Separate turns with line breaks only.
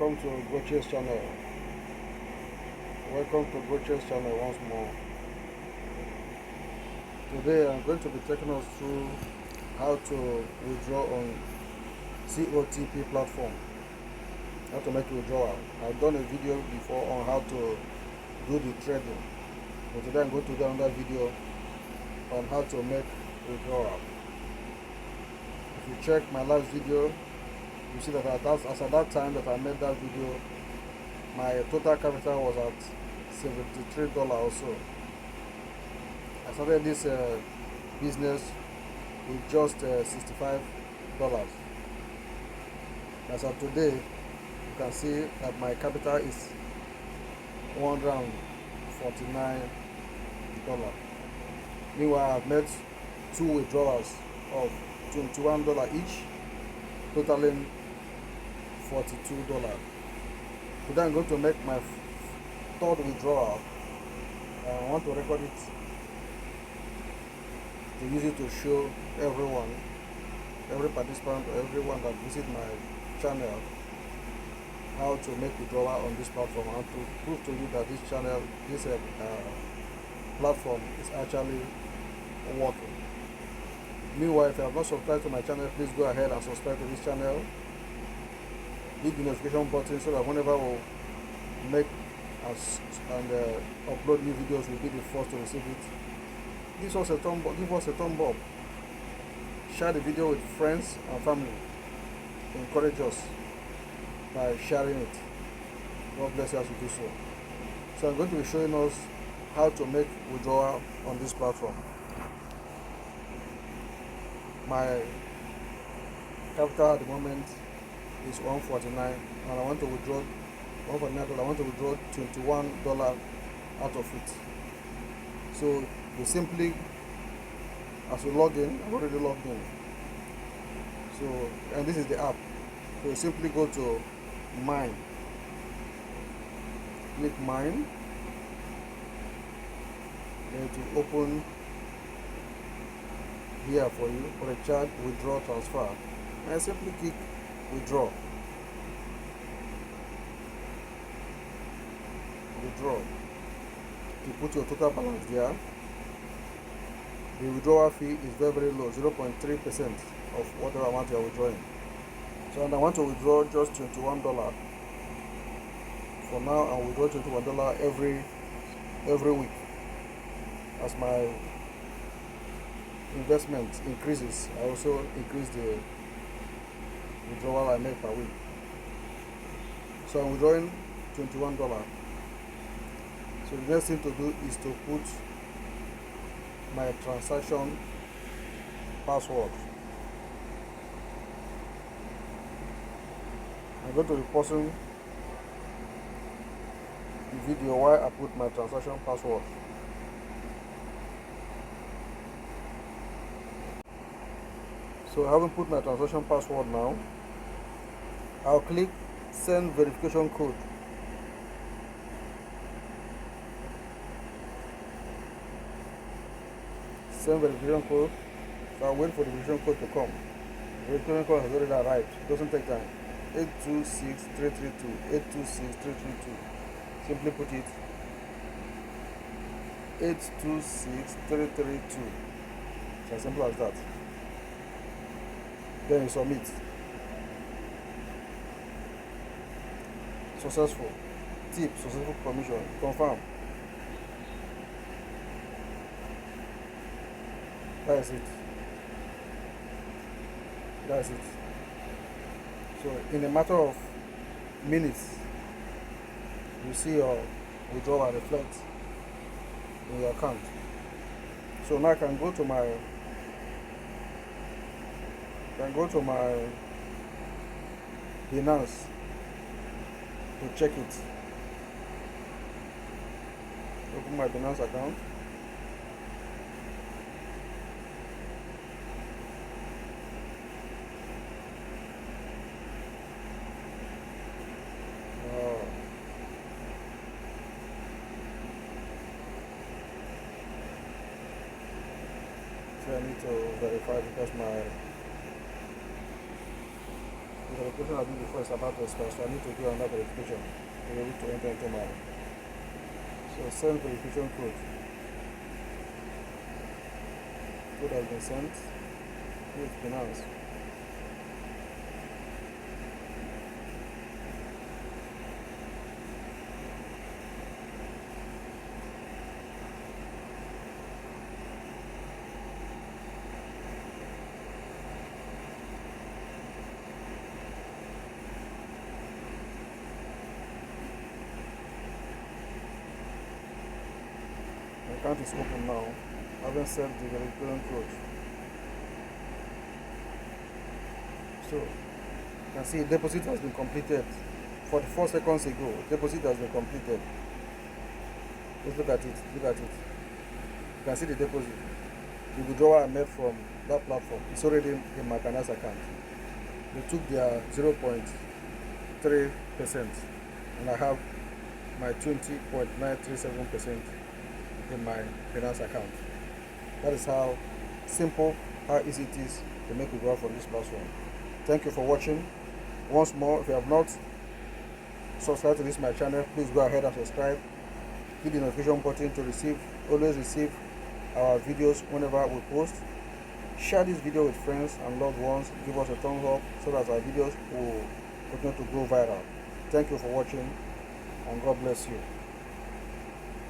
welcome to Goche's channel. Welcome to Goche's channel once more. Today I'm going to be taking us through how to withdraw on Cotp platform. How to make withdrawal. I've done a video before on how to do the trading, but today I'm going to do another video on how to make withdrawal. If you check my last video, you see that as at that time that I made that video, my total capital was at $73 or so. I started this business with just $65. As of today, you can see that my capital is $149. Meanwhile, I've made 2 withdrawals of $21 each, totaling $42. Today I'm going to make my 3rd withdrawal. I want to record it to use it to show everyone, every participant or everyone that visits my channel, how to make withdrawal on this platform, and to prove to you that this channel, this platform is actually working. Meanwhile, if you have not subscribed to my channel, please go ahead and subscribe to this channel. Hit the notification button so that whenever we make and upload new videos, you'll be the first to receive it. Give us a thumb up. Share the video with friends and family. Encourage us by sharing it. God bless you as you do so. So I'm going to be showing us how to make withdrawal on this platform. My capital at the moment is $149, and I want to withdraw $149. I want to withdraw $21 out of it. So you simply, as you log in, I've already logged in. So, and this is the app. So you simply go to mine, click mine, then to open here for you for a charge, withdraw, transfer, and simply click withdraw. To put your total balance there. The withdrawal fee is very low, 0.3% of whatever amount you are withdrawing. So, and I want to withdraw just $21 for now. I'll withdraw $21 every week. As my investment increases, I also increase the withdrawal I make per week. So I'm withdrawing $21. So the next thing to do is to put my transaction password. I'm going to be pausing the video while I put my transaction password. So I haven't put my transaction password now. I'll click send verification code. Send verification code. So I'll wait for the verification code to come. The verification code has already arrived. It doesn't take time. 826332. 826332. Simply put it 826332. It's as simple as that. Then you submit. Successful. Tip, successful permission. Confirm. That's it. That's it. So in a matter of minutes, you see your withdrawal reflect in your account. So now I can go to my Binance to check it. Open my Binance account. So I need to verify because The verification I did before is about to expire, so I need to do another verification to be able to enter into my. So send verification code. Code has been sent. It's pronounced. My account is open now. I haven't sent the verification code. So you can see deposit has been completed. 44 seconds ago, deposit has been completed. Just look at it. Look at it. You can see the deposit. The withdrawal I made from that platform is already in my finance account. They took their 0.3%, and I have my 20.937% in my finance account. That is how simple, how easy it is to make withdrawal from this platform. Thank you for watching. Once more, if you have not subscribed to this my channel, please go ahead and subscribe. Hit the notification button to always receive our videos whenever we post. Share this video with friends and loved ones. Give us a thumbs up so that our videos will continue to go viral. Thank you for watching, and God bless you.